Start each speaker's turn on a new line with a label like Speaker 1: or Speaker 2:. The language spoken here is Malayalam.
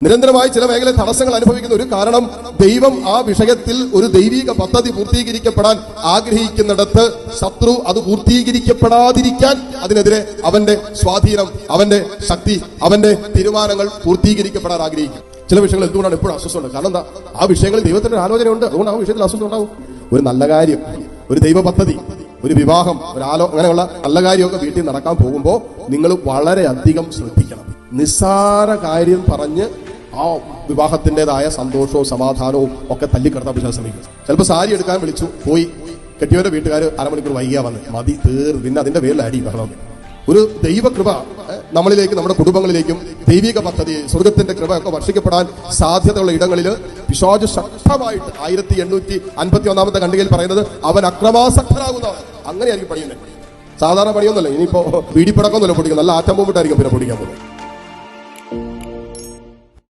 Speaker 1: നിരന്തരമായി ചില മേഖലയിൽ തടസ്സങ്ങൾ അനുഭവിക്കുന്ന ഒരു കാരണം ദൈവം ആ വിഷയത്തിൽ ഒരു ദൈവിക പദ്ധതി പൂർത്തീകരിക്കപ്പെടാൻ ആഗ്രഹിക്കുന്നിടത്ത് ശത്രു അത് പൂർത്തീകരിക്കപ്പെടാതിരിക്കാൻ അതിനെതിരെ അവന്റെ സ്വാധീനം, അവന്റെ ശക്തി, അവന്റെ തീരുമാനങ്ങൾ പൂർത്തീകരിക്കപ്പെടാൻ ആഗ്രഹിക്കും. ചില വിഷയങ്ങൾ എന്തുകൊണ്ടാണ് എപ്പോഴും അസ്വസ്ഥമുണ്ട്? കാരണം എന്താ? ആ വിഷയങ്ങളിൽ ദൈവത്തിന്റെ ആലോചനയുണ്ട്, അതുകൊണ്ട് ആ വിഷയത്തിൽ അസ്വസ്ഥ ഉണ്ടാവും. ഒരു നല്ല കാര്യം, ഒരു ദൈവ പദ്ധതി, ഒരു വിവാഹം, അങ്ങനെയുള്ള നല്ല കാര്യമൊക്കെ വീട്ടിൽ നടക്കാൻ പോകുമ്പോൾ നിങ്ങൾ വളരെയധികം ശ്രദ്ധിക്കണം. നിസ്സാര കാര്യം പറഞ്ഞ് ആ വിവാഹത്തിൻ്റെതായ സന്തോഷവും സമാധാനവും ഒക്കെ തല്ലിക്കിടത്താൻ പിശാച് ശ്രമിക്കും. ചിലപ്പോൾ സാരി എടുക്കാൻ വിളിച്ചു പോയി, കെട്ടിയവരുടെ വീട്ടുകാർ അരമണിക്കൂർ വൈകിയാ വന്ന് മതി തീർന്നു, പിന്നെ അതിന്റെ പേരിൽ അടി ബഹളം. ഒരു ദൈവകൃപ നമ്മളിലേക്ക്, നമ്മുടെ കുടുംബങ്ങളിലേക്കും ദൈവിക പദ്ധതി, സ്വർഗത്തിന്റെ കൃപ ഒക്കെ വർഷിക്കപ്പെടാൻ സാധ്യതയുള്ള ഇടങ്ങളിൽ പിശാച് ശക്തമായിട്ട് 1851 ഖണ്ഡികയിൽ പറയുന്നത് അവൻ അക്രമാസക്തനാകുന്നതാണ്. അങ്ങനെയായിരിക്കും പണിയുന്നത്. സാധാരണ പണിയൊന്നുമല്ല. ഇനിയിപ്പോ പീഡിപ്പടക്കൊന്നുമല്ല പൊടിക്കുന്നത്, നല്ല ആറ്റം പോയിട്ടായിരിക്കും പിന്നെ പൊടിക്കാൻ പോകുന്നത്.